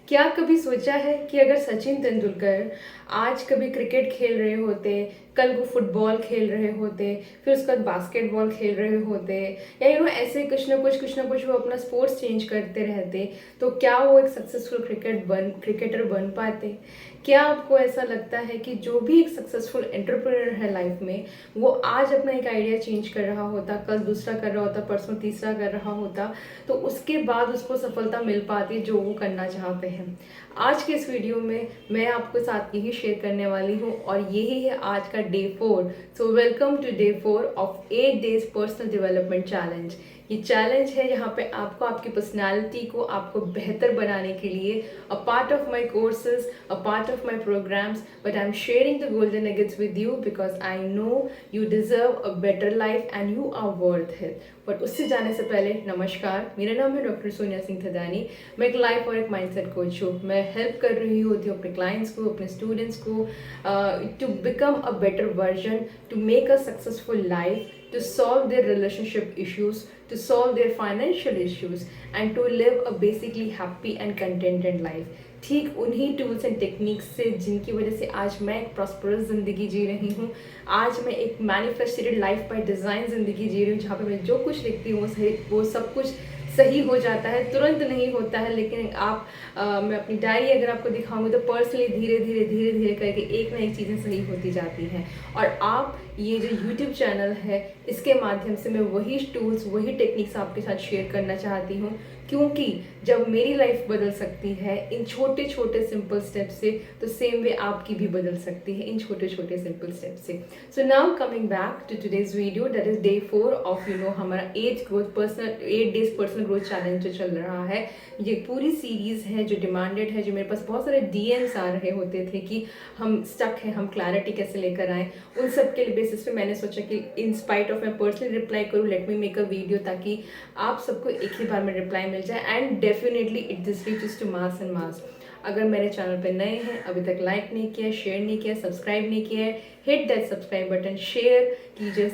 क्या कभी सोचा है कि अगर सचिन तेंदुलकर आज कभी क्रिकेट खेल रहे होते, कल को फुटबॉल खेल रहे होते, फिर उसके बाद बास्केटबॉल खेल रहे होते, या ऐसे कुछ ना कुछ वो अपना स्पोर्ट्स चेंज करते रहते, तो क्या वो एक सक्सेसफुल क्रिकेटर बन पाते? क्या आपको ऐसा लगता है कि जो भी एक सक्सेसफुल एंटरप्रेन्योर है लाइफ में, वो आज अपना एक आइडिया चेंज कर रहा होता, कल दूसरा कर रहा होता, परसों तीसरा कर रहा होता, तो उसके बाद उसको सफलता मिल पाती जो वो करना चाहते हैं? आज के इस वीडियो में मैं आपके साथ यही शेयर करने वाली हूँ और यही है आज का day 4। So welcome to day 4 of 8 days personal development challenge. ये चैलेंज है यहाँ पे आपको आपकी पर्सनालिटी को आपको बेहतर बनाने के लिए a part of my courses, a part of my programmes, but I am sharing the golden nuggets with you because I know you deserve a better life and you are worth it. But उससे जाने से पहले नमस्कार, मेरा नाम है doctor Sonia Singh Thadani. मैं एक लाइफ और एक माइंडसेट कोच हूँ। मैं हेल्प कर रही होती हूँ अपने क्लाइंट्स को, अपने स्टूडेंट्स को to become a better version, to make a successful life, to solve their relationship issues, to solve their financial issues, and to live a basically happy and contented life। ठीक उन्हीं tools and techniques से जिनकी वजह से आज मैं एक prosperous ज़िंदगी जी रही हूँ। आज मैं एक मैनिफेस्टेड लाइफ बाय डिज़ाइन ज़िंदगी जी रही हूँ, जहाँ पे मैं जो कुछ लिखती हूँ वो सब कुछ सही हो जाता है। तुरंत नहीं होता है, लेकिन मैं अपनी डायरी अगर आपको दिखाऊंगी तो पर्सनली धीरे धीरे धीरे धीरे करके एक ना एक चीज़ें सही होती जाती हैं। और आप ये जो यूट्यूब चैनल है, इसके माध्यम से मैं वही टूल्स, वही टेक्निक्स आपके साथ शेयर करना चाहती हूँ, क्योंकि जब मेरी लाइफ बदल सकती है इन छोटे छोटे सिंपल स्टेप से, तो सेम वे आपकी भी बदल सकती है इन छोटे छोटे सिंपल स्टेप से। So now coming back to today's video, that is day 4 of हमारा 8 डेज पर्सनल ग्रोथ चैलेंज जो चल रहा है। ये पूरी सीरीज है जो डिमांडेड है, जो मेरे पास बहुत सारे डीएम्स आ रहे होते थे कि हम स्टक हैं, हम क्लैरिटी कैसे लेकर आएँ। उन सब के बेसिस पे मैंने सोचा कि इन स्पाइट ऑफ मैं पर्सनली रिप्लाई करूँ, let me make a video, ताकि आप सबको एक ही बार में रिप्लाई मिल जाए and definitely it this reaches to mass and mass. अगर मेरे चैनल पे नए हैं, अभी तक लाइक नहीं किया, शेयर नहीं किया, सब्सक्राइब नहीं किया है, hit that subscribe button, share कीजिए,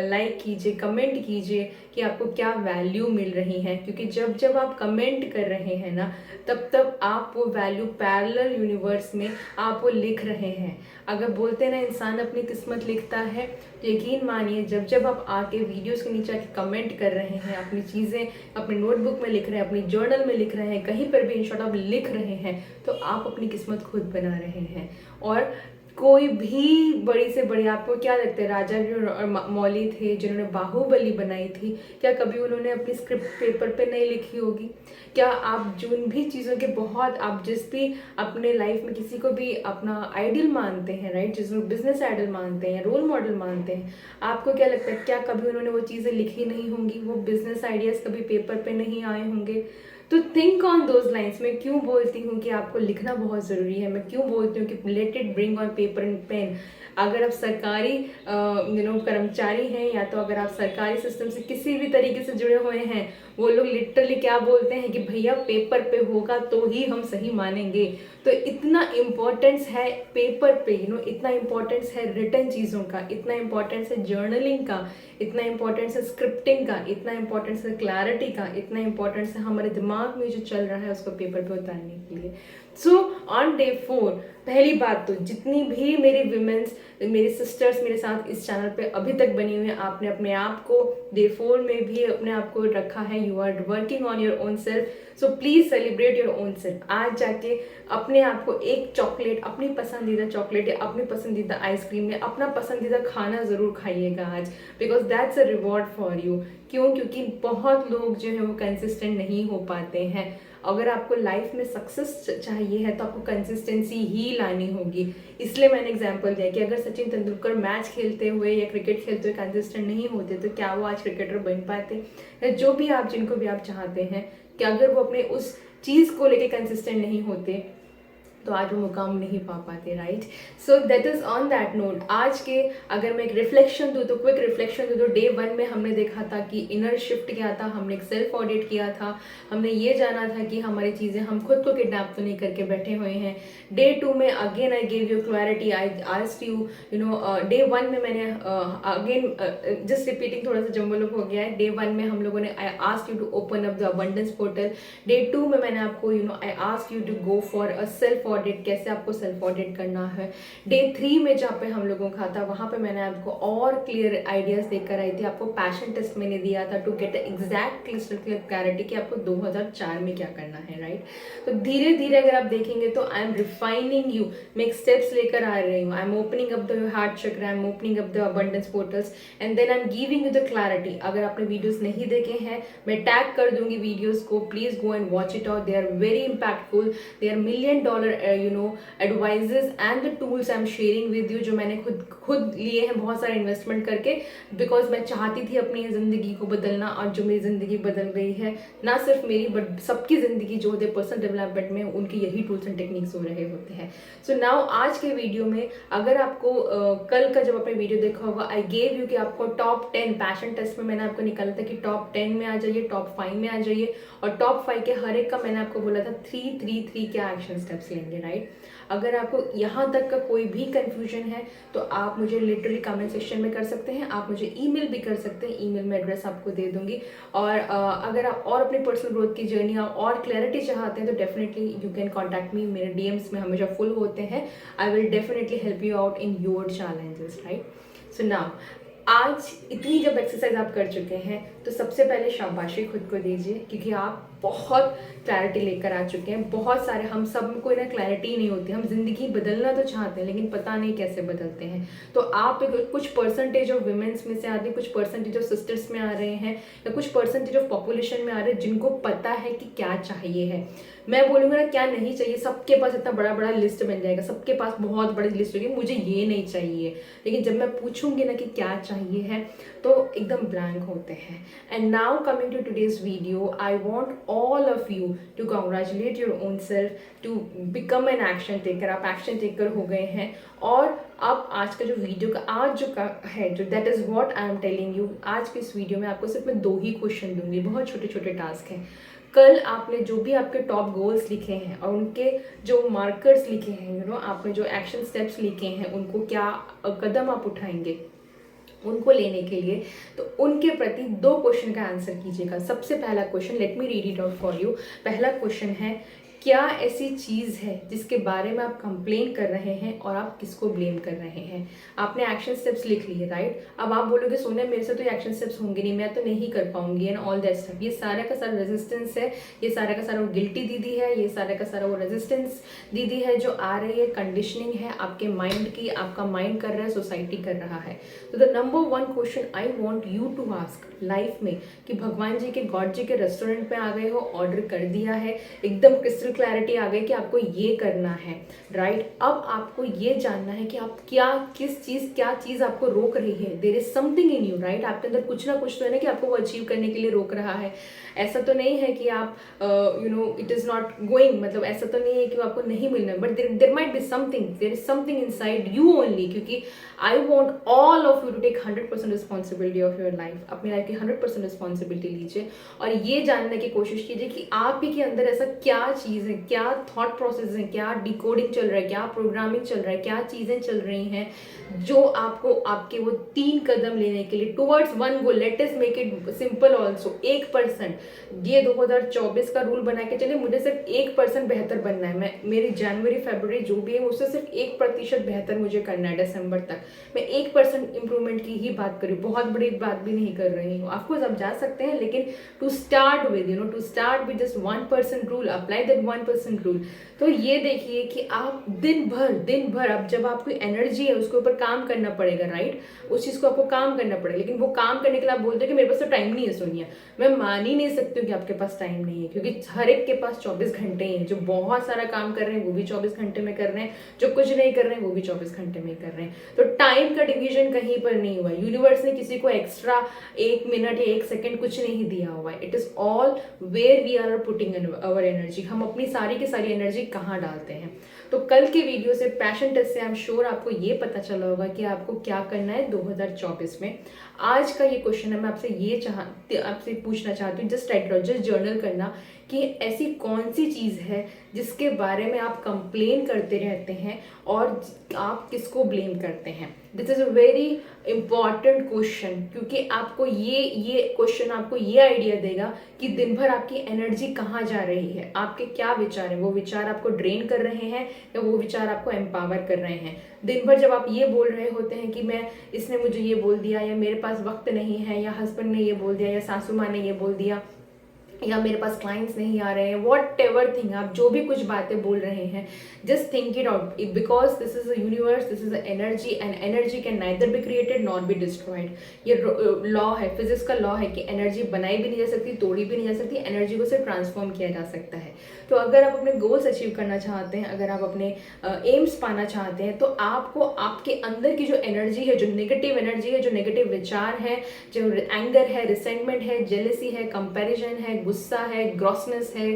लाइक कीजिए, कमेंट कीजिए कि आपको क्या वैल्यू मिल रही है, क्योंकि जब जब आप कमेंट कर रहे हैं ना, तब तब आप वो वैल्यू पैरेलल यूनिवर्स में आप वो लिख रहे हैं। अगर बोलते हैं ना इंसान अपनी किस्मत लिखता है, तो यकीन मानिए जब जब आप आके वीडियोस के नीचे आके कमेंट कर रहे हैं, अपनी चीज़ें अपने नोटबुक में लिख रहे हैं, अपनी जर्नल में लिख रहे हैं, कहीं पर भी इन शॉर्ट आप लिख रहे हैं, तो आप अपनी किस्मत खुद बना रहे हैं। और कोई भी बड़ी से बड़ी, आपको क्या लगता है राजा और मौली थे जिन्होंने बाहुबली बनाई थी, क्या कभी उन्होंने अपनी स्क्रिप्ट पेपर पे नहीं लिखी होगी? क्या आप जिन भी चीज़ों के बहुत, आप जिस भी अपने लाइफ में किसी को भी अपना आइडियल मानते हैं, राइट, जिसमें बिजनेस आइडल मानते हैं, रोल मॉडल मानते हैं, आपको क्या लगता है क्या कभी उन्होंने वो चीज़ें लिखी नहीं होंगी? वो बिजनेस आइडियाज़ कभी पेपर पे नहीं आए होंगे? तो थिंक ऑन दोज लाइन्स। मैं क्यों बोलती हूँ कि आपको लिखना बहुत ज़रूरी है, मैं क्यों बोलती हूँ कि let it bring on paper and pen. अगर आप सरकारी कर्मचारी हैं, या तो अगर आप सरकारी सिस्टम से किसी भी तरीके से जुड़े हुए हैं, वो लोग लिटरली क्या बोलते हैं कि भैया पेपर पे होगा तो ही हम सही मानेंगे। तो इतना इम्पोर्टेंस है पेपर पे, इतना इम्पोर्टेंस है रिटन चीज़ों का, इतना इम्पोर्टेंस है जर्नलिंग का, इतना इम्पोर्टेंस है स्क्रिप्टिंग का, इतना इम्पोर्टेंस है क्लैरिटी का, इतना इम्पोर्टेंस है हमारे दिमाग में जो चल रहा है उसको पेपर पे उतारने के लिए। सो ऑन डे 4, पहली बात तो जितनी भी मेरी विमेंस, मेरी सिस्टर्स मेरे साथ इस चैनल पे अभी तक बनी हुई हैं, आपने अपने आप को डे 4 में भी अपने आप को रखा है, you are working on your own self, so please celebrate your own self. आज जाके अपने आप को एक चॉकलेट, अपनी पसंदीदा चॉकलेट या अपनी पसंदीदा आइसक्रीम या अपना पसंदीदा खाना ज़रूर खाइएगा आज, because that's a reward for you. क्यों? क्योंकि बहुत लोग जो है वो कंसिस्टेंट नहीं हो पाते हैं। अगर आपको लाइफ में सक्सेस चाहिए है तो आपको कंसिस्टेंसी ही लानी होगी। इसलिए मैंने एग्जांपल दिया कि अगर सचिन तेंदुलकर मैच खेलते हुए या क्रिकेट खेलते हुए कंसिस्टेंट नहीं होते, तो क्या वो आज क्रिकेटर बन पाते? जो भी आप, जिनको भी आप चाहते हैं, कि अगर वो अपने उस चीज़ को लेके कंसिस्टेंट नहीं होते, तो आज वो मुकाम नहीं पा पाते, right. So that is on that note, आज के अगर मैं एक रिफ्लेक्शन दूँ तो क्विक रिफ्लेक्शन दूँ तो डे 1 में हमने देखा था कि इनर शिफ्ट क्या था, हमने एक सेल्फ ऑडिट किया था, हमने ये जाना था कि हमारी चीज़ें हम खुद को किडनैप तो नहीं करके बैठे हुए हैं। डे 2 में again I give you clarity, I asked you, you know, day 1 में मैंने अगेन जस्ट रिपीटिंग, थोड़ा सा जम्बल हो गया है। डे 1 में हम लोगों ने I asked you to open up the abundance portal. Day 2 में मैंने आपको I asked you to go for a self audit, कैसे आपको सेल्फ ऑडिट करना है। डे 3 में जहाँ पे हम लोगों का था वहाँ पे मैंने आपको और क्लियर आइडियाज देकर आई थी, आपको पैशन टेस्ट मैंने दिया था to get exact crystal clear clarity कि आपको 2004 में क्या करना है, राइट। तो धीरे धीरे अगर आप देखेंगे तो आई एम रिफाइनिंग यू, मैं एक स्टेप्स लेकर आ रही हूँ। I am opening up the heart chakra, I am opening up the abundance portals and then I am giving you the clarity. अगर आपने वीडियोस नहीं देखे हैं मैं टैग कर दूंगी वीडियोस को, please go and watch it out, they are very impactful, they are $1 million advices and the tools I am sharing with you, जो मैंने खुद लिए हैं बहुत सारे इन्वेस्टमेंट करके, बिकॉज मैं चाहती थी अपनी ज़िंदगी को बदलना, और जो मेरी ज़िंदगी बदल गई है, ना सिर्फ मेरी बट सबकी ज़िंदगी जो होते हैं पर्सनल डेवलपमेंट में, उनकी यही टूल्स एंड टेक्निक्स हो रहे होते हैं। सो नाउ आज के वीडियो में अगर आपको कल का जब आपने वीडियो देखा होगा, आई गेव यू कि आपको टॉप 10 पैशन टेस्ट में मैंने आपको निकाला था कि टॉप 10 में आ जाइए, टॉप 5 में आ जाइए, और टॉप 5 के हर एक का मैंने आपको बोला था 3-3-3 क्या एक्शन स्टेप्स लेंगे, राइट। अगर आपको यहाँ तक का कोई भी कंफ्यूजन है तो आप मुझे लिटरली कमेंट सेक्शन में कर सकते हैं, आप मुझे ईमेल भी कर सकते हैं, ईमेल में एड्रेस आपको दे दूंगी। और अगर आप और अपनी पर्सनल ग्रोथ की जर्नी और क्लैरिटी चाहते हैं तो definitely you can contact me, मेरे डीएम्स में हमेशा फुल होते हैं। I will definitely help you out in your challenges, right. So now आज इतनी जब एक्सरसाइज आप कर चुके हैं तो सबसे पहले शाबाशी खुद को दीजिए, क्योंकि आप बहुत क्लैरिटी लेकर आ चुके हैं। बहुत सारे, हम सब को ना क्लैरिटी नहीं होती, हम जिंदगी बदलना तो चाहते हैं लेकिन पता नहीं कैसे बदलते हैं। तो आप कुछ परसेंटेज ऑफ वुमेन्स में से आते हैं, कुछ परसेंटेज ऑफ सिस्टर्स में आ रहे हैं, या कुछ परसेंटेज ऑफ पॉपुलेशन में आ रहे हैं जिनको पता है कि क्या चाहिए है। मैं बोलूँगा ना क्या नहीं चाहिए, सबके पास इतना बड़ा बड़ा लिस्ट बन जाएगा, सबके पास बहुत बड़ी लिस्ट होगी, मुझे ये नहीं चाहिए, लेकिन जब मैं पूछूंगी ना कि क्या चाहिए है तो एकदम ब्लैंक होते हैं। And now coming to today's video, I want all of you to congratulate your own self, to become an action taker. आप एक्शन टेकर हो गए हैं, और अब आज का जो वीडियो का आज जो का है, जो that is what I am telling you, आज के इस वीडियो में आपको सिर्फ मैं 2 ही क्वेश्चन दूंगी, बहुत छोटे छोटे टास्क हैं। कल आपने जो भी आपके टॉप गोल्स लिखे हैं और उनके जो मार्कर्स लिखे हैं, आपने जो एक्शन स्टेप्स लिखे हैं, उनको क्या कदम आप उठाएंगे उनको लेने के लिए, तो उनके प्रति 2 क्वेश्चन का आंसर कीजिएगा। सबसे पहला question, let me read it out for you. पहला क्वेश्चन है, क्या ऐसी चीज़ है जिसके बारे में आप कंप्लेन कर रहे हैं और आप किसको ब्लेम कर रहे हैं। आपने एक्शन स्टेप्स लिख लिए, राइट। अब आप बोलोगे सोनिया मेरे से तो ये एक्शन स्टेप्स होंगे नहीं, मैं तो नहीं कर पाऊंगी एंड ऑल दैट स्टफ। ये सारा का सारा रेजिस्टेंस है, ये सारा का सारा वो गिल्टी दीदी है, ये सारा का सारा वो रेजिस्टेंस दीदी है जो आ रही है, कंडीशनिंग है आपके माइंड की, आपका माइंड कर रहा है, सोसाइटी कर रहा है। तो the number 1 question I want you to ask life में, कि भगवान जी के, गॉड जी के रेस्टोरेंट पे आ गए हो, ऑर्डर कर दिया है, एकदम क्रिस्टल क्लैरिटी आ गई कि आपको ये करना है, राइट। अब आपको ये जानना है कि आप क्या चीज़ आपको रोक रही है। There is something in you, right. आपके अंदर कुछ ना कुछ तो है ना कि आपको वो अचीव करने के लिए रोक रहा है। ऐसा तो नहीं है कि आप इट इज़ नॉट गोइंग, मतलब ऐसा तो नहीं है कि आपको नहीं मिलना, but there might be something, there is something inside you only. क्योंकि I want all of you to take 100% responsibility of your life. अपनी लाइफ की 100% रिस्पॉन्सिबिलिटी लीजिए और ये जानने की कोशिश कीजिए कि आप ही के अंदर ऐसा क्या चीज़ है, क्या थॉट प्रोसेस है, क्या डिकोडिंग चल रहा है, क्या प्रोग्रामिंग चल रहा है, क्या चीज़ें चल रही हैं जो आपको आपके वो 3 कदम लेने के लिए towards 1 goal. Let us make it simple also. 1%, ये 2024 का रूल बना के चलिए, मुझे सिर्फ 1% बेहतर बनना है। मैं मेरी जनवरी फरवरी जो भी है उससे सिर्फ 1% बेहतर मुझे करना है दिसंबर तक। मैं 1% इंप्रूवमेंट की ही बात करी, बहुत बड़ी बात भी नहीं कर रही हूँ। ऑफकोर्स आप जा सकते हैं, लेकिन to start with to start with just 1% rule, apply that 1% rule. तो ये देखिए कि आप दिन भर अब जब आपकी एनर्जी है उसके ऊपर काम करना पड़ेगा, राइट। उस चीज़ को आपको काम करना पड़ेगा, लेकिन वो काम करने के लिए आप बोलते हैं कि मेरे पास तो टाइम नहीं है। सोनिया, मैं मान ही नहीं सकती हूँ कि आपके पास टाइम नहीं है, क्योंकि हर एक के पास 24 घंटे हैं। जो बहुत सारा काम कर रहे हैं वो भी 24 घंटे में कर रहे हैं, जो कुछ नहीं कर रहे हैं वो भी 24 घंटे में कर रहे हैं। तो टाइम का डिवीजन कहीं पर नहीं हुआ। यूनिवर्स ने किसी को एक्स्ट्रा 1 मिनट या 1 सेकेंड कुछ नहीं दिया हुआ है। It is all where we are putting our energy. हम अपनी सारी की सारी एनर्जी कहाँ डालते हैं। तो कल के वीडियो से, पैशन टेस्ट से, आई एम श्योर आपको ये पता चला होगा कि आपको क्या करना है 2024 में। आज का ये क्वेश्चन है, मैं आपसे पूछना चाहती हूँ, जस्ट राइट, जस्ट जर्नल करना कि ऐसी कौन सी चीज़ है जिसके बारे में आप कंप्लेन करते रहते हैं और आप किसको ब्लेम करते हैं। This is a very important question, क्योंकि आपको ये क्वेश्चन आपको ये आइडिया देगा कि दिन भर आपकी एनर्जी कहाँ जा रही है, आपके क्या विचार हैं, वो विचार आपको ड्रेन कर रहे हैं या वो विचार आपको एम्पावर कर रहे हैं। दिन भर जब आप ये बोल रहे होते हैं कि इसने मुझे ये बोल दिया, या मेरे पास वक्त नहीं है, या हस्बैंड ने ये बोल दिया, या सासू माँ ने ये बोल दिया, या मेरे पास क्लाइंट्स नहीं आ रहे हैं, वॉट एवर थिंग, आप जो भी कुछ बातें बोल रहे हैं, just think it out, because this is a universe, this is a energy, and energy can neither be created not be destroyed. ये लॉ है, फिजिक्स का लॉ है कि एनर्जी बनाई भी नहीं जा सकती, तोड़ी भी नहीं जा सकती, एनर्जी को सिर्फ ट्रांसफॉर्म किया जा सकता है। तो अगर आप अपने गोल्स अचीव करना चाहते हैं, अगर आप अपने एम्स पाना चाहते हैं, तो आपको आपके अंदर की जो एनर्जी है, जो नेगेटिव एनर्जी है, जो नेगेटिव विचार है, जो एंगर है, रिसेंटमेंट है, जेलसी है, कंपैरिजन है, गुस्सा है, ग्रॉसनेस है,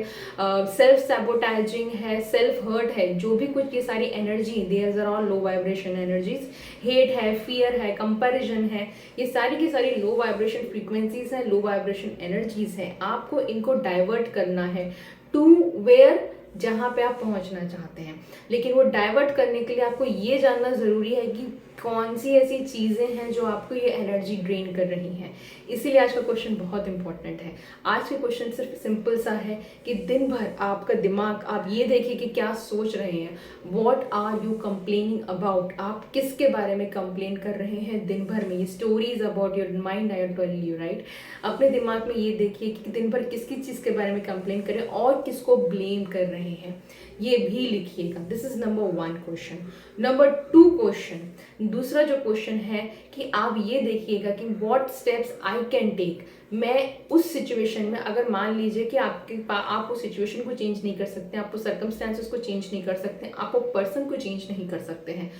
सेल्फ सैबोटाइजिंग है, सेल्फ हर्ट है, जो भी कुछ ये सारी energy, there are all low vibration energies, hate है, फियर है, कंपैरिजन है, ये सारी की सारी लो वाइब्रेशन फ्रीक्वेंसीज है, लो वाइब्रेशन एनर्जीज है। आपको इनको डाइवर्ट करना है टू वेयर, जहाँ पे आप पहुंचना चाहते हैं। लेकिन वो डाइवर्ट करने के लिए आपको ये जानना ज़रूरी है कि कौन सी ऐसी चीज़ें हैं जो आपको ये एनर्जी ड्रेन कर रही हैं। इसीलिए आज का क्वेश्चन बहुत इंपॉर्टेंट है। आज का क्वेश्चन सिर्फ सिंपल सा है कि दिन भर आपका दिमाग, आप ये देखिए कि क्या सोच रहे हैं, what are you complaining about, आप किसके बारे में कंप्लेन कर रहे हैं दिन भर में। ये stories about your mind, I tell you, right. अपने दिमाग में ये देखिए कि दिन भर किस किस चीज़ के बारे में कंप्लेन करें और किसको ब्लेम कर रहे हैं, ये भी लिखिएगा। This is number 1 question. Number 2 question, दूसरा जो क्वेश्चन है कि आप ये देखिएगा कि what steps I can take. मैं उस सिचुएशन में, अगर मान लीजिए कि आप उस सिचुएशन को चेंज नहीं कर सकते, आप उस सर्कमस्टेंसेस को चेंज नहीं कर सकते, आप वो पर्सन को चेंज नहीं कर सकते हैं,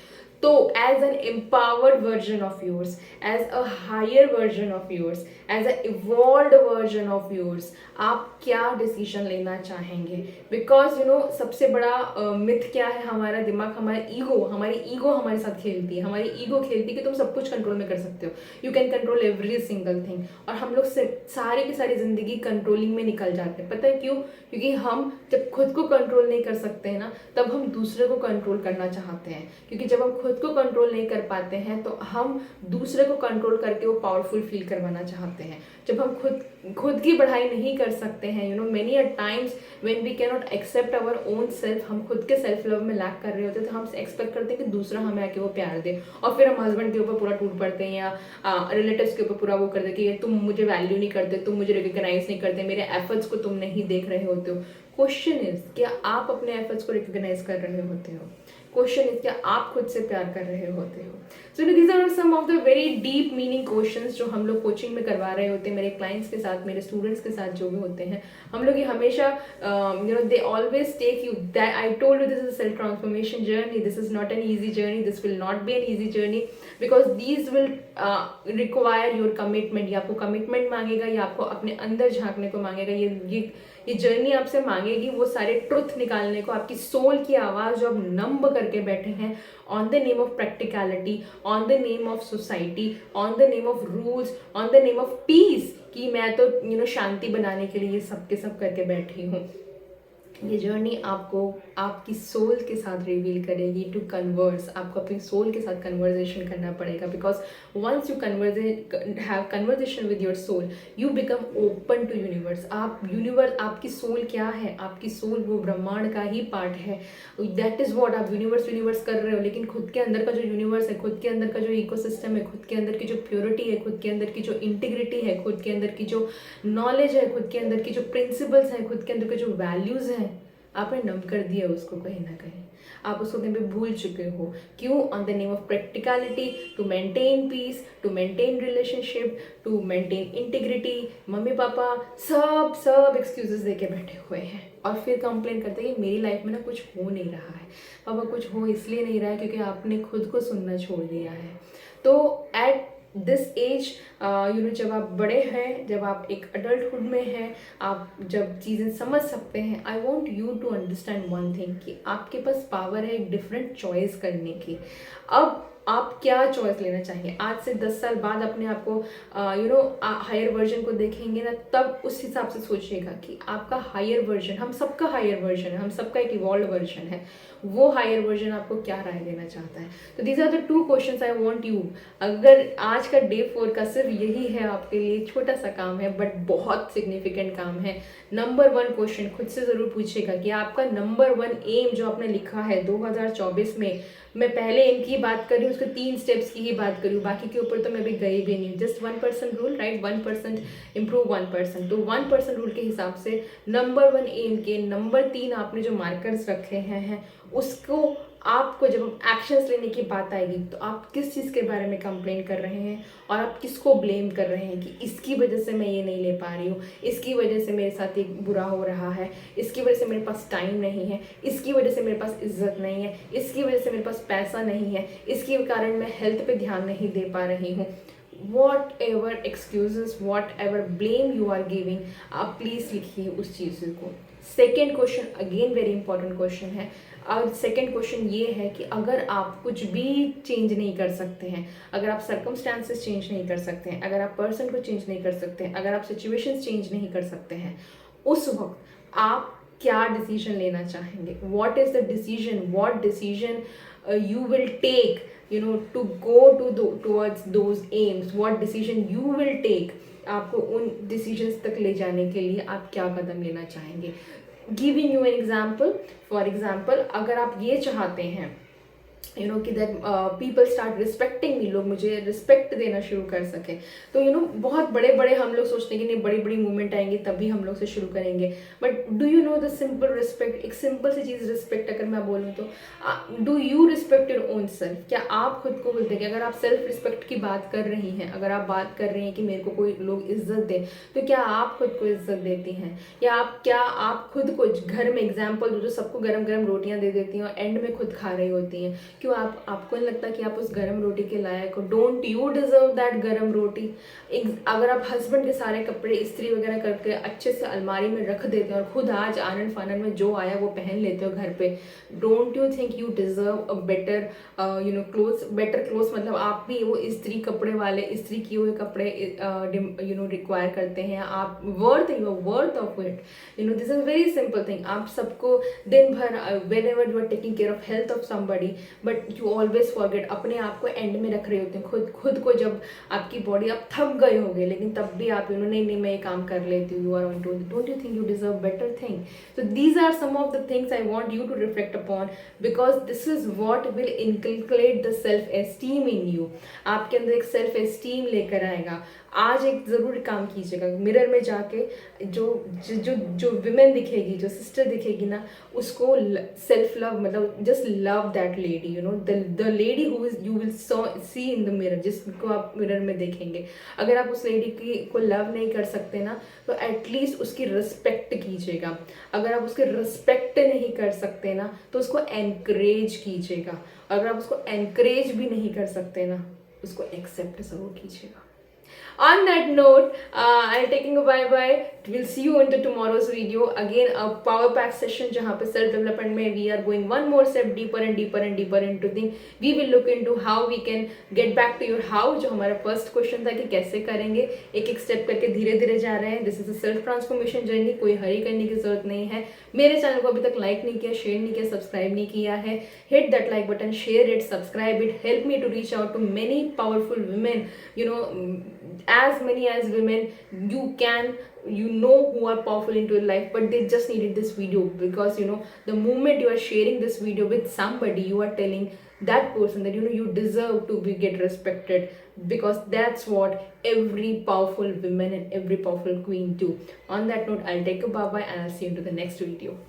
तो as an empowered version of yours, as a higher version of yours, as a evolved version of yours, आप क्या डिसीजन लेना चाहेंगे। बिकॉज सबसे बड़ा मिथ क्या है, हमारा दिमाग, हमारी ईगो हमारे साथ खेलती है। हमारी ईगो खेलती है कि तुम सब कुछ कंट्रोल में कर सकते हो, you can control every single thing. और हम लोग सारी की सारी जिंदगी कंट्रोलिंग में निकल जाते हैं। पता है क्यों? क्योंकि हम जब खुद को कंट्रोल नहीं कर सकते हैं ना, तब हम दूसरे को कंट्रोल करना चाहते हैं। क्योंकि जब हम खुद को कंट्रोल नहीं कर पाते हैं, तो हम दूसरे को कंट्रोल करके वो पावरफुल फील करवाना चाहते हैं। जब हम खुद की बढ़ाई नहीं कर सकते हैं, many a times when we can not accept our own self, हम खुद के सेल्फ लव में लैक कर रहे होते हैं, तो हम एक्सपेक्ट करते हैं कि दूसरा हमें आके वो प्यार दे, और फिर हम हस्बैंड के ऊपर पूरा टूट पड़ते हैं, या रिलेटिव्स के ऊपर पूरा वो करते हैं कि तुम मुझे वैल्यू नहीं करते, तुम मुझे रिकॉग्नाइज नहीं करते, मेरे एफर्ट्स को तुम नहीं देख रहे होते हो। क्वेश्चन इज, क्या आप अपने एफर्ट्स को रिकॉग्नाइज कर रहे होते हो? क्वेश्चन इज, क्या आप खुद से प्यार कर रहे होते हो? So these are some of the very deep meaning questions जो हम लोग कोचिंग में करवा रहे होते हैं, मेरे क्लाइंट्स के साथ, मेरे स्टूडेंट्स के साथ जो भी होते हैं। हम लोग ये हमेशा they always take you that, I told you this is a self transformation journey, this is not an easy journey, this will not be an easy journey, because these will require your commitment. ये आपको commitment मांगेगा, या आपको अपने अंदर झांकने को मांगेगा। ये जर्नी आपसे मांगेगी वो सारे ट्रुथ निकालने को, आपकी सोल की आवाज़ जो आप नंब करके बैठे हैं, on the name of practicality, on the name of society, on the name of rules, on the name of peace, कि मैं तो शांति बनाने के लिए सब के सब करके बैठी हूँ। ये जर्नी आपको आपकी सोल के साथ रिवील करेगी टू कन्वर्स। आपको अपनी सोल के साथ कन्वर्जेशन करना पड़ेगा, because once you have conversation with your soul, you become open to universe. आपकी सोल क्या है? आपकी सोल वो ब्रह्मांड का ही पार्ट है। दैट इज वॉट आप यूनिवर्स कर रहे हो, लेकिन खुद के अंदर का जो यूनिवर्स है, खुद के अंदर का जो इकोसिस्टम है, खुद के अंदर की जो प्योरिटी है, खुद के अंदर की जो इंटीग्रिटी है, खुद के अंदर की जो नॉलेज है, खुद के अंदर की जो प्रिंसिपल्स हैं, खुद के अंदर के जो वैल्यूज हैं, आपने नम कर दिया उसको कहीं ना कहीं। आप उसको कहीं पे भूल चुके हो। क्यों? On the name of practicality, to maintain peace, to maintain relationship, to maintain integrity. Mummy papa सब एक्सक्यूजेस देके बैठे हुए हैं, और फिर कंप्लेन करते हैं कि मेरी लाइफ में ना कुछ हो नहीं रहा है। पापा कुछ हो इसलिए नहीं रहा है क्योंकि आपने खुद को सुनना छोड़ दिया है। तो एट दिस एज जब आप बड़े हैं, जब आप एक अडल्टहुड में हैं, आप जब चीज़ें समझ सकते हैं, I want you to understand one thing कि आपके पास पावर है एक डिफरेंट चॉइस करने की। अब आप क्या चॉइस लेना चाहिए? आज से 10 साल बाद अपने आप को हायर वर्जन को देखेंगे ना, तब उस हिसाब से सोचिएगा कि आपका हायर वर्जन, हम सबका हायर वर्जन है, हम सबका एक इवॉल्व वर्जन है, वो हायर वर्जन आपको क्या राय देना चाहता है। तो these are the 2 questions I want you. अगर आज का डे 4 का सिर्फ यही है आपके लिए, छोटा सा काम है बट बहुत सिग्निफिकेंट काम है। नंबर 1 क्वेश्चन खुद से ज़रूर पूछिएगा कि आपका नंबर 1 एम जो आपने लिखा है 2024 में, मैं पहले एम की बात कर रही हूँ, उसके 3 स्टेप्स की ही बात कर रही हूँ, बाकी के ऊपर तो मैं अभी गई भी नहीं। Just 1% rule, right, 1% improve 1%। तो 1% रूल के हिसाब से नंबर 1 एम के नंबर 3 आपने जो मार्कर्स रखे हैं उसको आपको जब एक्शंस लेने की बात आएगी तो आप किस चीज़ के बारे में कंप्लेन कर रहे हैं और आप किसको ब्लेम कर रहे हैं कि इसकी वजह से मैं ये नहीं ले पा रही हूँ, इसकी वजह से मेरे साथ एक बुरा हो रहा है, इसकी वजह से मेरे पास टाइम नहीं है, इसकी वजह से मेरे पास इज्जत नहीं है, इसकी वजह से मेरे पास पैसा नहीं है, इसके कारण मैं हेल्थ पे ध्यान नहीं दे पा रही हूँ। whatever excuses, whatever blame you are giving, आप प्लीज़ लिखिए उस चीज़ को। Second question again very important question है। और सेकेंड क्वेश्चन ये है कि अगर आप कुछ भी चेंज नहीं कर सकते हैं, अगर आप सर्कमस्टांसेस चेंज नहीं कर सकते हैं, अगर आप पर्सन को चेंज नहीं कर सकते हैं, अगर आप सिचुएशंस चेंज नहीं कर सकते हैं, उस वक्त आप क्या डिसीजन लेना चाहेंगे? What is the decision, what decision you will take, to go towards those aims, what decision you will take, आपको उन डिसीजंस तक ले जाने के लिए आप क्या कदम लेना चाहेंगे। Giving you an example, for example, अगर आप ये चाहते हैं कि दैट पीपल स्टार्ट रिस्पेक्टिंग मी, लोग मुझे रिस्पेक्ट देना शुरू कर सके, तो बहुत बड़े बड़े हम लोग सोचते हैं कि नहीं, बड़ी बड़ी मूवमेंट आएंगी तभी हम लोग से शुरू करेंगे। But do you know the simple respect, एक सिंपल सी चीज़ रिस्पेक्ट अगर मैं बोलूँ तो do you respect your own self? क्या आप खुद को बोलते हैं कि अगर आप सेल्फ रिस्पेक्ट की बात कर रही हैं, अगर आप बात कर रही हैं कि मेरे को कोई लोग इज्जत दें, तो क्या आप खुद को इज्जत देती हैं? या आप खुद को घर में एग्जाम्पल जो सबको गरम गरम रोटियां दे देती हैं और एंड में खुद खा रही होती हैं, क्यों आपको नहीं लगता कि आप उस गरम रोटी के लायक हो? डोंट यू डिजर्व दैट गरम रोटी? अगर आप हस्बैंड के सारे कपड़े इस्त्री वगैरह करके अच्छे से अलमारी में रख देते हो और खुद आज आनन फानन में जो आया वो पहन लेते हो घर पे, don't you think you deserve a better clothes? Better clothes मतलब आप भी वो इस्त्री कपड़े वाले, इस्त्री किए हुए कपड़े रिक्वायर करते हैं, आप worth of it. This is very simple thing. आप सबको दिन भर whenever you are taking care of health of somebody, but you always forget, अपने आप को एंड में रख रहे होते हैं खुद को, जब आपकी बॉडी, आप थक गए होंगे लेकिन तब भी आप नहीं मैं ये काम कर लेती हूँ, you are on to, don't you think you deserve better thing? So these are some of the things I want you to reflect upon, because this is what will inculcate the self esteem in you. आपके अंदर एक self esteem लेकर आएगा। आज एक ज़रूर काम कीजिएगा, मिरर में जाके जो विमेन दिखेगी, जो सिस्टर दिखेगी ना, उसको सेल्फ लव, मतलब just love that lady, the lady who is you will see in the mirror, जिसको आप मिरर में देखेंगे। अगर आप उस लेडी को लव नहीं कर सकते ना, तो एटलीस्ट उसकी रिस्पेक्ट कीजिएगा। अगर आप उसकी रिस्पेक्ट नहीं कर सकते ना, तो उसको एनकरेज कीजिएगा। अगर आप उसको एनकरेज भी नहीं कर सकते ना, उसको एक्सेप्ट ज़रूर कीजिएगा। On that note, I'm taking a bye-bye. We'll see you in the tomorrow's video. Again, a power pack session जहाँ पे self development में we are going one more step deeper and deeper and deeper into things. We will look into how we can get back to your how, जो हमारा first question था कि कैसे करेंगे, एक एक स्टेप करके धीरे धीरे जा रहे हैं। This is a self transformation journey, कोई हरी करने की जरूरत नहीं है। मेरे चैनल को अभी तक लाइक नहीं किया, शेयर नहीं किया, सब्सक्राइब नहीं किया है, hit that like button, share it, subscribe it, help me to reach out to many powerful women, as many as women you can, who are powerful into your life, but they just needed this video, because the moment you are sharing this video with somebody, you are telling that person that you deserve to get respected, because that's what every powerful woman and every powerful queen do. On that note, I'll take a bye bye and I'll see you into the next video.